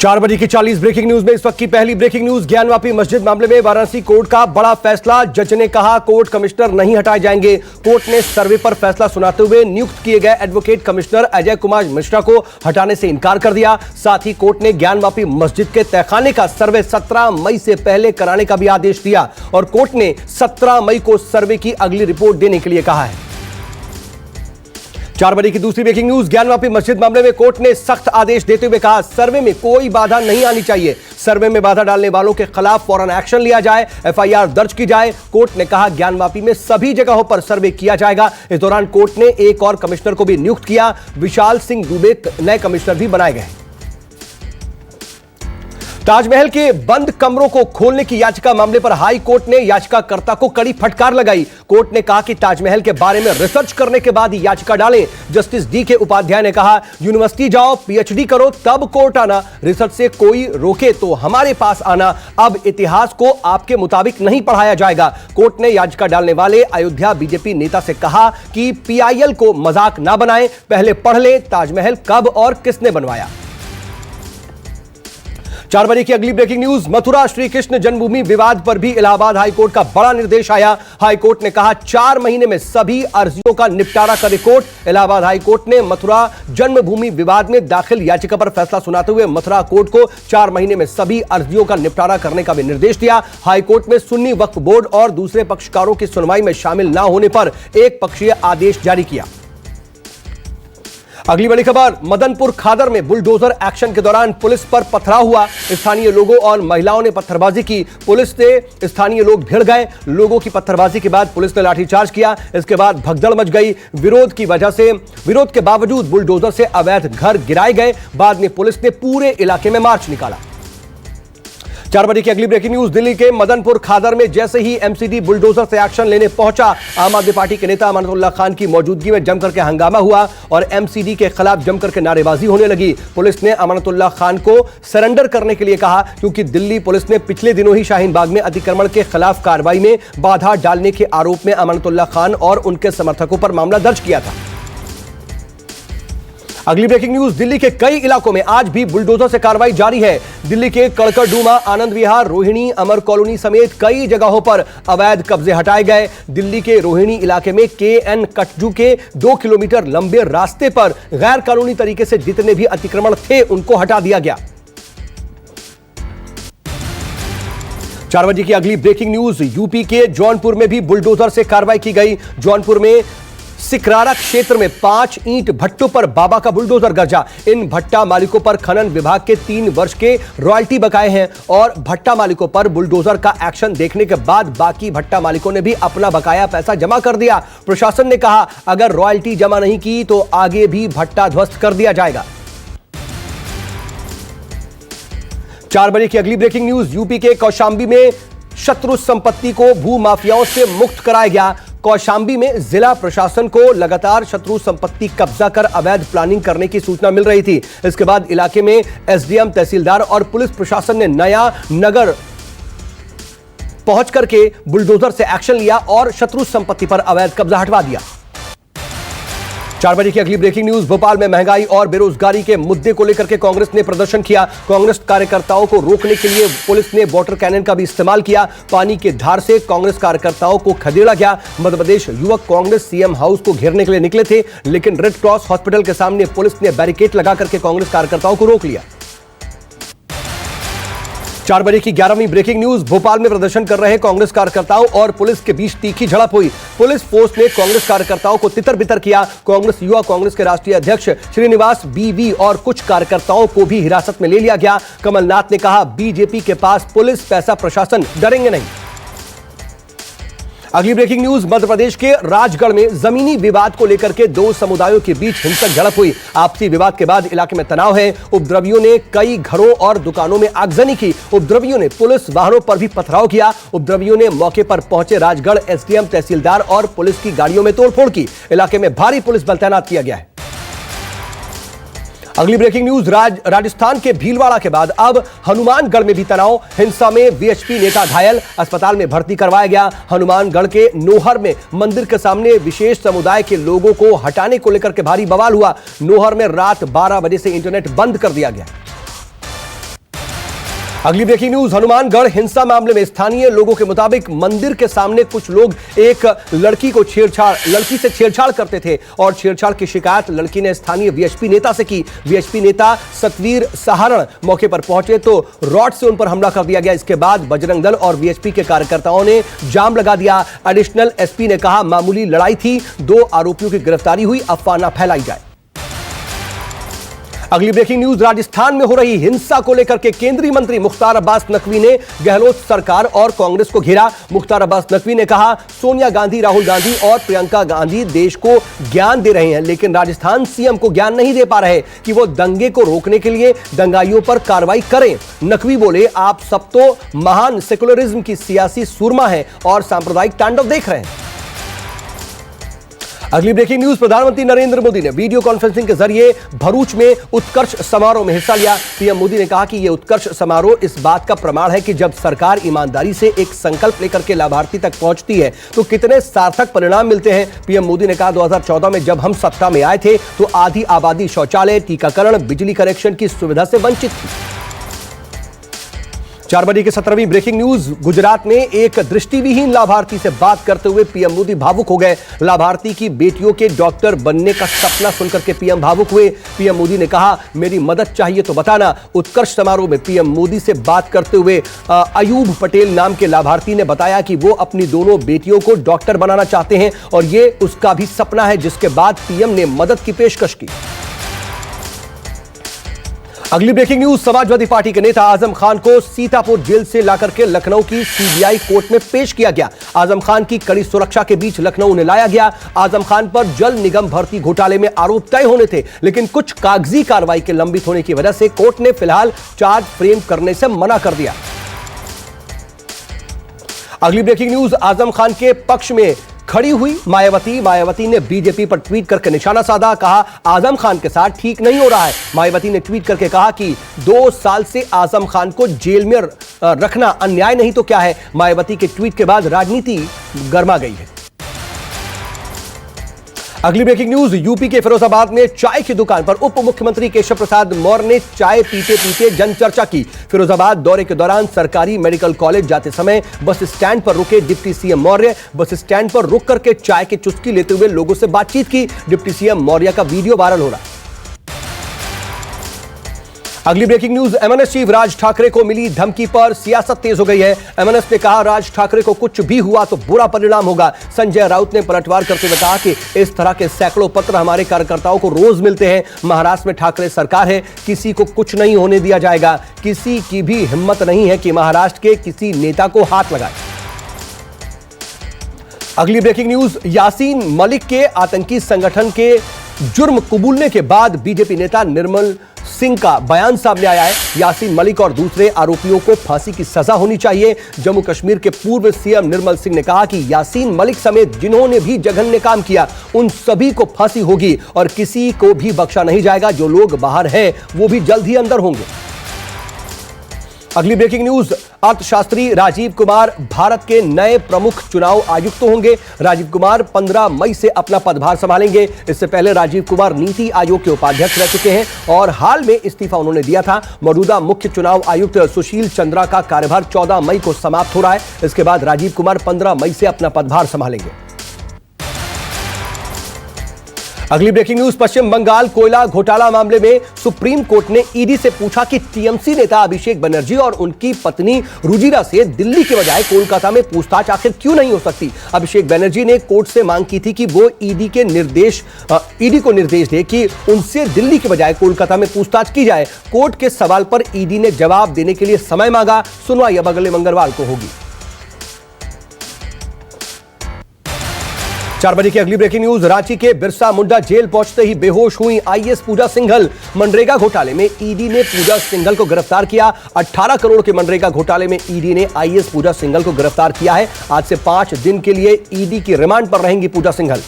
4 बजे की 40 breaking news में इस वक्त की पहली ब्रेकिंग न्यूज। ज्ञानवापी मस्जिद मामले में वाराणसी कोर्ट का बड़ा फैसला। जज ने कहा कोर्ट कमिश्नर नहीं हटाए जाएंगे। कोर्ट ने सर्वे पर फैसला सुनाते हुए नियुक्त किए गए एडवोकेट कमिश्नर अजय कुमार मिश्रा को हटाने से इनकार कर दिया। साथ ही कोर्ट ने ज्ञानवापी मस्जिद के तहखाने का सर्वे 17 मई से पहले कराने का भी आदेश दिया और कोर्ट ने 17 मई को सर्वे की अगली रिपोर्ट देने के लिए कहा है। 4 बजे की दूसरी ब्रेकिंग न्यूज। ज्ञानवापी मस्जिद मामले में कोर्ट ने सख्त आदेश देते हुए कहा सर्वे में कोई बाधा नहीं आनी चाहिए। सर्वे में बाधा डालने वालों के खिलाफ फौरन एक्शन लिया जाए, एफआईआर दर्ज की जाए। कोर्ट ने कहा ज्ञानवापी में सभी जगहों पर सर्वे किया जाएगा। इस दौरान कोर्ट ने एक और कमिश्नर को भी नियुक्त किया। विशाल सिंह दुबे नए कमिश्नर भी बनाए गए। ताजमहल के बंद कमरों को खोलने की याचिका मामले पर हाई कोर्ट ने याचिकाकर्ता को कड़ी फटकार लगाई। कोर्ट ने कहा कि ताजमहल के बारे में रिसर्च करने के बाद ही याचिका डालें। जस्टिस डी के उपाध्याय ने कहा यूनिवर्सिटी जाओ, पीएचडी करो, तब कोर्ट आना। रिसर्च से कोई रोके तो हमारे पास आना। अब इतिहास को आपके मुताबिक नहीं पढ़ाया जाएगा। कोर्ट ने याचिका डालने वाले अयोध्या बीजेपी नेता से कहा कि पीआईएल को मजाक ना बनाएं, पहले पढ़ ले ताजमहल कब और किसने बनवाया। 4 बजे की अगली ब्रेकिंग न्यूज। मथुरा श्री कृष्ण जन्मभूमि विवाद पर भी इलाहाबाद हाईकोर्ट का बड़ा निर्देश आया। हाईकोर्ट ने कहा 4 महीने में सभी अर्जियों का निपटारा करे कोर्ट। इलाहाबाद हाईकोर्ट ने मथुरा जन्मभूमि विवाद में दाखिल याचिका पर फैसला सुनाते हुए मथुरा कोर्ट को 4 महीने में सभी अर्जियों का निपटारा करने का भी निर्देश दिया। हाईकोर्ट में सुन्नी वक्फ बोर्ड और दूसरे पक्षकारों की सुनवाई में शामिल न होने पर एक पक्षीय आदेश जारी किया। अगली बड़ी खबर। मदनपुर खादर में बुलडोजर एक्शन के दौरान पुलिस पर पथराव हुआ। स्थानीय लोगों और महिलाओं ने पत्थरबाजी की। पुलिस से स्थानीय लोग भिड़ गए। लोगों की पत्थरबाजी के बाद पुलिस ने लाठीचार्ज किया। इसके बाद भगदड़ मच गई। विरोध के बावजूद बुलडोजर से अवैध घर गिराए गए। बाद में पुलिस ने पूरे इलाके में मार्च निकाला। 4 बजे की अगली ब्रेकिंग न्यूज। दिल्ली के मदनपुर खादर में जैसे ही एमसीडी बुलडोजर से एक्शन लेने पहुंचा, आम आदमी पार्टी के नेता अमानतुल्लाह खान की मौजूदगी में जमकर के हंगामा हुआ और एमसीडी के खिलाफ जमकर के नारेबाजी होने लगी। पुलिस ने अमानतुल्लाह खान को सरेंडर करने के लिए कहा क्योंकि दिल्ली पुलिस ने पिछले दिनों ही शाहीन बाग में अतिक्रमण के खिलाफ कार्रवाई में बाधा डालने के आरोप में अमानतुल्लाह खान और उनके समर्थकों पर मामला दर्ज किया था। अगली ब्रेकिंग न्यूज। दिल्ली के कई इलाकों में आज भी बुलडोजर से कार्रवाई जारी है। दिल्ली के कड़कड़डूमा, आनंद विहार, रोहिणी, अमर कॉलोनी समेत कई जगहों पर अवैध कब्जे हटाए गए। दिल्ली के रोहिणी इलाके में केएन कटजू के 2 किलोमीटर लंबे रास्ते पर गैर कानूनी तरीके से जितने भी अतिक्रमण थे उनको हटा दिया गया। 4 बजे की अगली ब्रेकिंग न्यूज। यूपी के जौनपुर में भी बुलडोजर से कार्रवाई की गई। जौनपुर में सिकरारा क्षेत्र में 5 ईंट भट्टों पर बाबा का बुलडोजर गरजा। इन भट्टा मालिकों पर खनन विभाग के 3 वर्ष के रॉयल्टी बकाए हैं और भट्टा मालिकों पर बुलडोजर का एक्शन देखने के बाद बाकी भट्टा मालिकों ने भी अपना बकाया पैसा जमा कर दिया। प्रशासन ने कहा अगर रॉयल्टी जमा नहीं की तो आगे भी भट्टा ध्वस्त कर दिया जाएगा। 4 बजे की अगली ब्रेकिंग न्यूज। यूपी के कौशांबी में शत्रु संपत्ति को भू माफियाओं से मुक्त कराया गया। कौशांबी में जिला प्रशासन को लगातार शत्रु संपत्ति कब्जा कर अवैध प्लानिंग करने की सूचना मिल रही थी। इसके बाद इलाके में एसडीएम, तहसीलदार और पुलिस प्रशासन ने नया नगर पहुंच करके बुलडोजर से एक्शन लिया और शत्रु संपत्ति पर अवैध कब्जा हटवा दिया। 4 बजे की अगली ब्रेकिंग न्यूज। भोपाल में महंगाई और बेरोजगारी के मुद्दे को लेकर के कांग्रेस ने प्रदर्शन किया। कांग्रेस कार्यकर्ताओं को रोकने के लिए पुलिस ने वाटर कैनन का भी इस्तेमाल किया। पानी के धार से कांग्रेस कार्यकर्ताओं को खदेड़ा गया। मध्य प्रदेश युवक कांग्रेस सीएम हाउस को घेरने के लिए निकले थे, लेकिन रेड क्रॉस हॉस्पिटल के सामने पुलिस ने बैरिकेड लगाकर के कांग्रेस कार्यकर्ताओं को रोक लिया। 4 बजे की 11वीं ब्रेकिंग न्यूज। भोपाल में प्रदर्शन कर रहे कांग्रेस कार्यकर्ताओं और पुलिस के बीच तीखी झड़प हुई। पुलिस फोर्स ने कांग्रेस कार्यकर्ताओं को तितर-बितर किया। कांग्रेस युवा कांग्रेस के राष्ट्रीय अध्यक्ष श्रीनिवास बीवी और कुछ कार्यकर्ताओं को भी हिरासत में ले लिया गया। कमलनाथ ने कहा बीजेपी के पास पुलिस, पैसा, प्रशासन, डरेंगे नहीं। अगली ब्रेकिंग न्यूज। मध्य प्रदेश के राजगढ़ में जमीनी विवाद को लेकर के 2 समुदायों के बीच हिंसक झड़प हुई। आपसी विवाद के बाद इलाके में तनाव है। उपद्रवियों ने कई घरों और दुकानों में आगजनी की। उपद्रवियों ने पुलिस वाहनों पर भी पथराव किया। उपद्रवियों ने मौके पर पहुंचे राजगढ़ एसडीएम, तहसीलदार और पुलिस की गाड़ियों में तोड़फोड़ की। इलाके में भारी पुलिस बल तैनात किया गया है। अगली ब्रेकिंग न्यूज। राजस्थान के भीलवाड़ा के बाद अब हनुमानगढ़ में भी तनाव। हिंसा में वीएचपी नेता घायल, अस्पताल में भर्ती करवाया गया। हनुमानगढ़ के नोहर में मंदिर के सामने विशेष समुदाय के लोगों को हटाने को लेकर के भारी बवाल हुआ। नोहर में रात 12 बजे से इंटरनेट बंद कर दिया गया। अगली ब्रेकिंग न्यूज, हनुमानगढ़ हिंसा मामले में स्थानीय लोगों के मुताबिक मंदिर के सामने कुछ लोग एक लड़की से छेड़छाड़ करते थे और छेड़छाड़ की शिकायत लड़की ने स्थानीय वीएचपी नेता से की। वीएचपी नेता सतवीर सहारण मौके पर पहुंचे तो रॉड से उन पर हमला कर दिया गया। इसके बाद बजरंग दल और वीएचपी के कार्यकर्ताओं ने जाम लगा दिया। एडिशनल एसपी ने कहा, मामूली लड़ाई थी, 2 आरोपियों की गिरफ्तारी हुई, अफवाह न फैलाई जाए। अगली ब्रेकिंग न्यूज, राजस्थान में हो रही हिंसा को लेकर के केंद्रीय मंत्री मुख्तार अब्बास नकवी ने गहलोत सरकार और कांग्रेस को घेरा। मुख्तार अब्बास नकवी ने कहा, सोनिया गांधी, राहुल गांधी और प्रियंका गांधी देश को ज्ञान दे रहे हैं, लेकिन राजस्थान सीएम को ज्ञान नहीं दे पा रहे कि वो दंगे को रोकने के लिए दंगाइयों पर कार्रवाई करें। नकवी बोले, आप सब तो महान सेकुलरिज्म की सियासी सूरमा है और सांप्रदायिक तांडव देख रहे हैं। अगली ब्रेकिंग न्यूज, प्रधानमंत्री नरेंद्र मोदी ने वीडियो कॉन्फ्रेंसिंग के जरिए भरूच में उत्कर्ष समारोह में हिस्सा लिया। पीएम मोदी ने कहा कि यह उत्कर्ष समारोह इस बात का प्रमाण है कि जब सरकार ईमानदारी से एक संकल्प लेकर के लाभार्थी तक पहुंचती है तो कितने सार्थक परिणाम मिलते हैं। पीएम मोदी ने कहा, 2014 में जब हम सत्ता में आए थे तो आधी आबादी शौचालय, टीकाकरण, बिजली कनेक्शन की सुविधा से वंचित थी। 4 बजे की 17वीं ब्रेकिंग न्यूज, गुजरात में एक दृष्टिविहीन लाभार्थी से बात करते हुए पीएम मोदी भावुक हो गए। लाभार्थी की बेटियों के डॉक्टर बनने का सपना सुनकर के पीएम भावुक हुए। पीएम मोदी ने कहा, मेरी मदद चाहिए तो बताना। उत्कर्ष समारोह में पीएम मोदी से बात करते हुए अयूब पटेल नाम के लाभार्थी ने बताया कि वो अपनी दोनों बेटियों को डॉक्टर बनाना चाहते हैं और ये उसका भी सपना है, जिसके बाद पीएम ने मदद की पेशकश की। अगली ब्रेकिंग न्यूज, समाजवादी पार्टी के नेता आजम खान को सीतापुर जेल से लाकर के लखनऊ की सीबीआई कोर्ट में पेश किया गया। आजम खान की कड़ी सुरक्षा के बीच लखनऊ उन्हें लाया गया। आजम खान पर जल निगम भर्ती घोटाले में आरोप तय होने थे, लेकिन कुछ कागजी कार्रवाई के लंबित होने की वजह से कोर्ट ने फिलहाल चार्ज फ्रेम करने से मना कर दिया। अगली ब्रेकिंग न्यूज, आजम खान के पक्ष में खड़ी हुई मायावती ने बीजेपी पर ट्वीट करके निशाना साधा। कहा, आजम खान के साथ ठीक नहीं हो रहा है। मायावती ने ट्वीट करके कहा कि 2 साल से आजम खान को जेल में रखना अन्याय नहीं तो क्या है। मायावती के ट्वीट के बाद राजनीति गर्मा गई है। अगली ब्रेकिंग न्यूज, यूपी के फिरोजाबाद में चाय की दुकान पर उप मुख्यमंत्री केशव प्रसाद मौर्य ने चाय पीते पीते जनचर्चा की। फिरोजाबाद दौरे के दौरान सरकारी मेडिकल कॉलेज जाते समय बस स्टैंड पर रुके deputy CM Maurya bus stand पर रुक करके चाय की चुस्की लेते हुए लोगों से बातचीत की। डिप्टी सीएम मौर्य का वीडियो वायरल हो रहा है। अगली breaking news, MNS chief Raj Thackeray को मिली धमकी पर सियासत तेज हो गई है। एमएनएस ने कहा, राज ठाकरे को कुछ भी हुआ तो बुरा परिणाम होगा। संजय राउत ने पलटवार करते हुए कहा कि इस तरह के सैकड़ों पत्र हमारे कार्यकर्ताओं को रोज मिलते हैं। महाराष्ट्र में ठाकरे सरकार है, किसी को कुछ नहीं होने दिया जाएगा। किसी की भी हिम्मत नहीं है कि महाराष्ट्र के किसी नेता को हाथ लगाए। अगली ब्रेकिंग न्यूज, यासीन मलिक के आतंकी संगठन के जुर्म कबूलने के बाद बीजेपी नेता निर्मल सिंह का बयान सामने आया है। यासीन मलिक और दूसरे आरोपियों को फांसी की सजा होनी चाहिए। जम्मू कश्मीर के पूर्व सीएम निर्मल सिंह ने कहा कि यासीन मलिक समेत जिन्होंने भी जघन्य काम किया उन सभी को फांसी होगी और किसी को भी बख्शा नहीं जाएगा। जो लोग बाहर हैं वो भी जल्द ही अंदर होंगे। अगली ब्रेकिंग न्यूज, अर्थशास्त्री राजीव कुमार भारत के नए प्रमुख चुनाव आयुक्त होंगे। राजीव कुमार 15 मई से अपना पदभार संभालेंगे। इससे पहले राजीव कुमार नीति आयोग के उपाध्यक्ष रह चुके हैं और हाल में इस्तीफा उन्होंने दिया था। मौजूदा मुख्य चुनाव आयुक्त सुशील चंद्रा का कार्यभार 14 मई को समाप्त हो रहा है। इसके बाद राजीव कुमार 15 मई से अपना पदभार संभालेंगे। अगली ब्रेकिंग न्यूज, पश्चिम बंगाल कोयला घोटाला मामले में सुप्रीम कोर्ट ने ईडी से पूछा कि टीएमसी नेता अभिषेक बनर्जी और उनकी पत्नी रुजिरा से दिल्ली के बजाय कोलकाता में पूछताछ आखिर क्यों नहीं हो सकती। अभिषेक बनर्जी ने कोर्ट से मांग की थी कि वो ईडी को निर्देश दे कि उनसे दिल्ली के बजाय कोलकाता में पूछताछ की जाए। कोर्ट के सवाल पर ईडी ने जवाब देने के लिए समय मांगा। सुनवाई अब अगले मंगलवार को होगी। 4 बजे की अगली ब्रेकिंग न्यूज, रांची के बिरसा मुंडा जेल पहुंचते ही बेहोश हुई आईएएस पूजा सिंघल। मनरेगा घोटाले में ईडी ने पूजा सिंघल को गिरफ्तार किया। 18 करोड़ के मनरेगा घोटाले में ईडी ने आईएएस पूजा सिंघल को गिरफ्तार किया है। आज से 5 दिन के लिए ईडी की रिमांड पर रहेंगी पूजा सिंघल।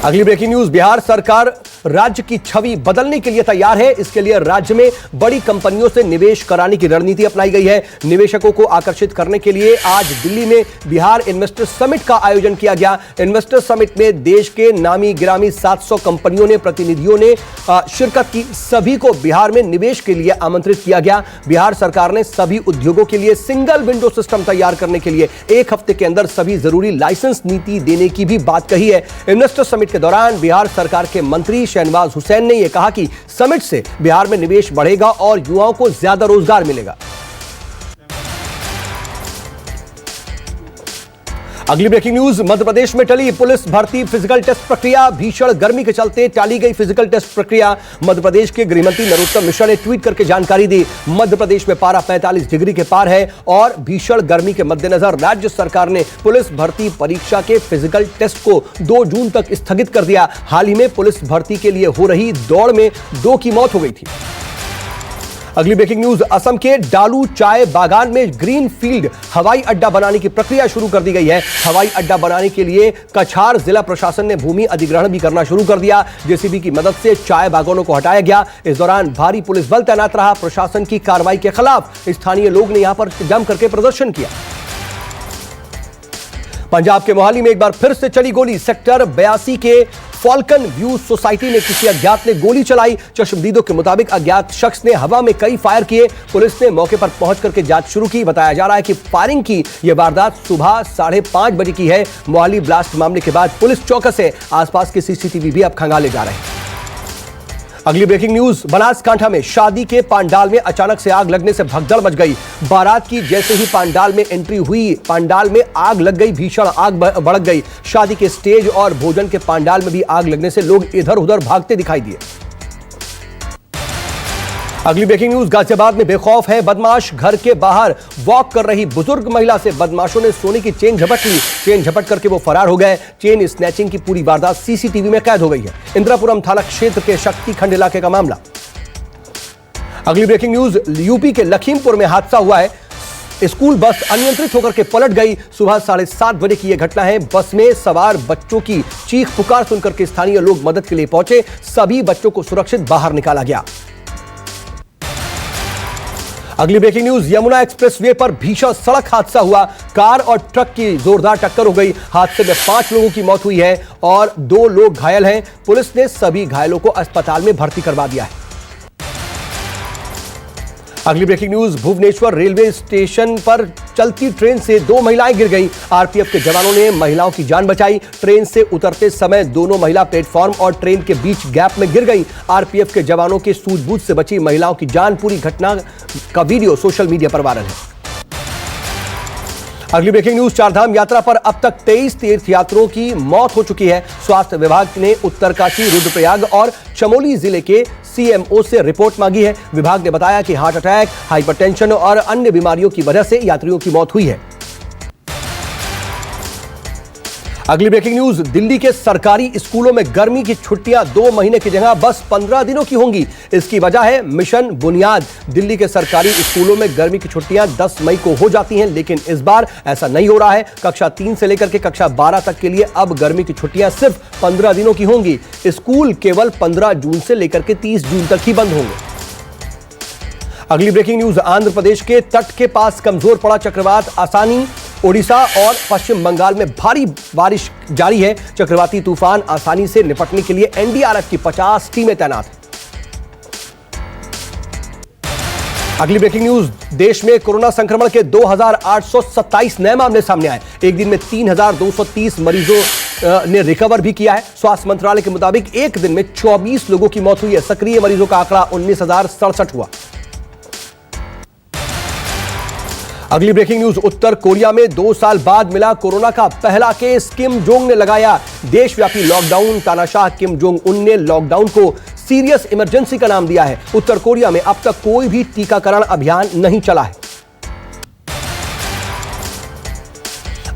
अगली ब्रेकिंग न्यूज, बिहार सरकार राज्य की छवि बदलने के लिए तैयार है। इसके लिए राज्य में बड़ी कंपनियों से निवेश कराने की रणनीति अपनाई गई है। निवेशकों को आकर्षित करने के लिए आज दिल्ली में बिहार इन्वेस्टर समिट का आयोजन किया गया। इन्वेस्टर समिट में देश के नामी गिरामी 700 कंपनियों ने, प्रतिनिधियों ने शिरकत की। सभी को बिहार में निवेश के लिए आमंत्रित किया गया। बिहार सरकार ने सभी उद्योगों के लिए सिंगल विंडो सिस्टम तैयार करने के लिए 1 हफ्ते के अंदर सभी जरूरी लाइसेंस नीति देने की भी बात कही है। इन्वेस्टर समिट के दौरान बिहार सरकार के मंत्री शहनवाज हुसैन ने यह कहा कि समिट से बिहार में निवेश बढ़ेगा और युवाओं को ज्यादा रोजगार मिलेगा। अगली ब्रेकिंग न्यूज, मध्य प्रदेश में टली पुलिस भर्ती फिजिकल टेस्ट प्रक्रिया। भीषण गर्मी के चलते टाली गई फिजिकल टेस्ट प्रक्रिया। मध्य प्रदेश के गृह मंत्री नरोत्तम मिश्रा ने ट्वीट करके जानकारी दी। मध्य प्रदेश में पारा 45 डिग्री के पार है और भीषण गर्मी के मद्देनजर राज्य सरकार ने पुलिस भर्ती परीक्षा के फिजिकल टेस्ट को 2 जून तक स्थगित कर दिया। हाल ही में पुलिस भर्ती के लिए हो रही दौड़ में 2 की मौत हो गई थी। अगली ब्रेकिंग न्यूज, असम के डालू चाय बागान में ग्रीन फील्ड हवाई अड्डा बनाने की प्रक्रिया शुरू कर दी गई है। हवाई अड्डा बनाने के लिए कछार जिला प्रशासन ने भूमि अधिग्रहण भी करना शुरू कर दिया। जेसीबी की मदद से चाय बागानों को हटाया गया। इस दौरान भारी पुलिस बल तैनात रहा। प्रशासन की कार्रवाई के खिलाफ स्थानीय लोग ने यहां पर जम करके प्रदर्शन किया। पंजाब के मोहाली में एक बार फिर से चली गोली। सेक्टर 82 के फॉल्कन व्यू सोसाइटी में किसी अज्ञात ने गोली चलाई। चश्मदीदों के मुताबिक अज्ञात शख्स ने हवा में कई फायर किए। पुलिस ने मौके पर पहुंच करके जांच शुरू की। बताया जा रहा है कि फायरिंग की यह वारदात सुबह 5:30 बजे की है। मोहाली ब्लास्ट मामले के बाद पुलिस चौकस है। आसपास के सीसीटीवी भी अब खंगाले जा रहे हैं। अगली ब्रेकिंग न्यूज, बनासकांठा में शादी के पंडाल में अचानक से आग लगने से भगदड़ मच गई। बारात की जैसे ही पंडाल में एंट्री हुई, पंडाल में आग लग गई। भीषण आग भड़क गई। शादी के स्टेज और भोजन के पंडाल में भी आग लगने से लोग इधर उधर भागते दिखाई दिए। अगली ब्रेकिंग न्यूज, गाजियाबाद में बेखौफ है बदमाश। घर के बाहर वॉक कर रही बुजुर्ग महिला से बदमाशों ने सोने की चेन झपट ली। चेन झपट करके वो फरार हो गए। चेन स्नैचिंग की पूरी वारदात सीसीटीवी में कैद हो गई है। इंदिरापुरम थाना क्षेत्र के शक्ति खंड इलाके का मामला। अगली ब्रेकिंग न्यूज, यूपी के लखीमपुर में हादसा हुआ है। स्कूल बस अनियंत्रित होकर के पलट गई। सुबह 7:30 बजे की यह घटना है। बस में सवार बच्चों की चीख पुकार सुनकर के स्थानीय लोग मदद के लिए पहुंचे। सभी बच्चों को सुरक्षित बाहर निकाला गया। अगली ब्रेकिंग न्यूज, यमुना एक्सप्रेसवे पर भीषण सड़क हादसा हुआ। कार और ट्रक की जोरदार टक्कर हो गई। हादसे में 5 लोगों की मौत हुई है और 2 लोग घायल हैं। पुलिस ने सभी घायलों को अस्पताल में भर्ती करवा दिया है। अगली breaking news, Bhubaneswar railway station पर चलती ट्रेन से 2 महिलाएं गिर गईं। आरपीएफ के जवानों ने महिलाओं की जान बचाई। ट्रेन से उतरते समय दोनों महिला प्लेटफॉर्म और ट्रेन के बीच गैप में गिर गईं। आरपीएफ के जवानों की सूझबूझ से बची महिलाओं की जान। पूरी घटना का वीडियो सोशल मीडिया पर वायरल है। अगली ब्रेकिंग न्यूज, चारधाम यात्रा पर अब तक 23 तीर्थयात्रियों की मौत हो चुकी है। स्वास्थ्य विभाग ने उत्तरकाशी, रुद्रप्रयाग और चमोली जिले के सीएमओ से रिपोर्ट मांगी है। विभाग ने बताया कि हार्ट अटैक, हाइपरटेंशन और अन्य बीमारियों की वजह से यात्रियों की मौत हुई है। अगली ब्रेकिंग न्यूज, दिल्ली के सरकारी स्कूलों में गर्मी की छुट्टियां 2 महीने की जगह बस 15 दिनों की होंगी। इसकी वजह है मिशन बुनियाद। दिल्ली के सरकारी स्कूलों में गर्मी की छुट्टियां 10 मई को हो जाती हैं, लेकिन इस बार ऐसा नहीं हो रहा है। कक्षा 3 से लेकर के कक्षा 12 तक के लिए अब गर्मी की छुट्टियां सिर्फ 15 दिनों की होंगी। स्कूल केवल 15 जून से लेकर के 30 जून तक ही बंद होंगे। अगली ब्रेकिंग न्यूज, आंध्र प्रदेश के तट के पास कमजोर पड़ा चक्रवात आसानी। ओडिशा और पश्चिम बंगाल में भारी बारिश जारी है। चक्रवाती तूफान आसानी से निपटने के लिए एनडीआरएफ की 50 टीमें तैनात हैं। अगली ब्रेकिंग न्यूज, देश में कोरोना संक्रमण के 2827 नए मामले सामने आए। एक दिन में 3230 मरीजों ने रिकवर भी किया है। स्वास्थ्य मंत्रालय के मुताबिक एक दिन में 24 लोगों की मौत हुई है। सक्रिय मरीजों का आंकड़ा 19,067 हुआ। अगली ब्रेकिंग न्यूज, उत्तर कोरिया में 2 साल बाद मिला कोरोना का पहला केस। किम जोंग ने लगाया देशव्यापी लॉकडाउन। तानाशाह किम जोंग उन ने लॉकडाउन को सीरियस इमरजेंसी का नाम दिया है। उत्तर कोरिया में अब तक कोई भी टीकाकरण अभियान नहीं चला है।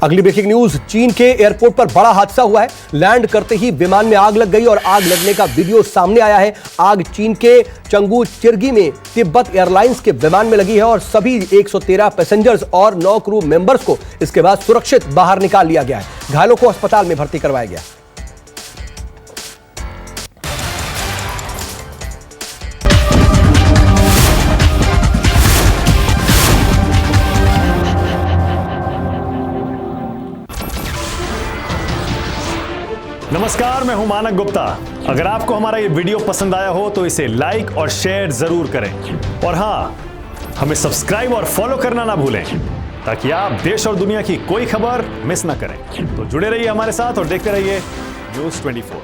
अगली ब्रेकिंग न्यूज, चीन के एयरपोर्ट पर बड़ा हादसा हुआ है। लैंड करते ही विमान में आग लग गई और आग लगने का वीडियो सामने आया है। आग चीन के चंगू चिरगी में तिब्बत एयरलाइंस के विमान में लगी है और सभी 113 पैसेंजर्स और 9 क्रू मेंबर्स को इसके बाद सुरक्षित बाहर निकाल लिया गया है। घायलों को अस्पताल में भर्ती करवाया गया। नमस्कार, मैं हूं मानक गुप्ता। अगर आपको हमारा ये वीडियो पसंद आया हो तो इसे लाइक और शेयर जरूर करें और हाँ, हमें सब्सक्राइब और फॉलो करना ना भूलें ताकि आप देश और दुनिया की कोई खबर मिस ना करें। तो जुड़े रहिए हमारे साथ और देखते रहिए News 24।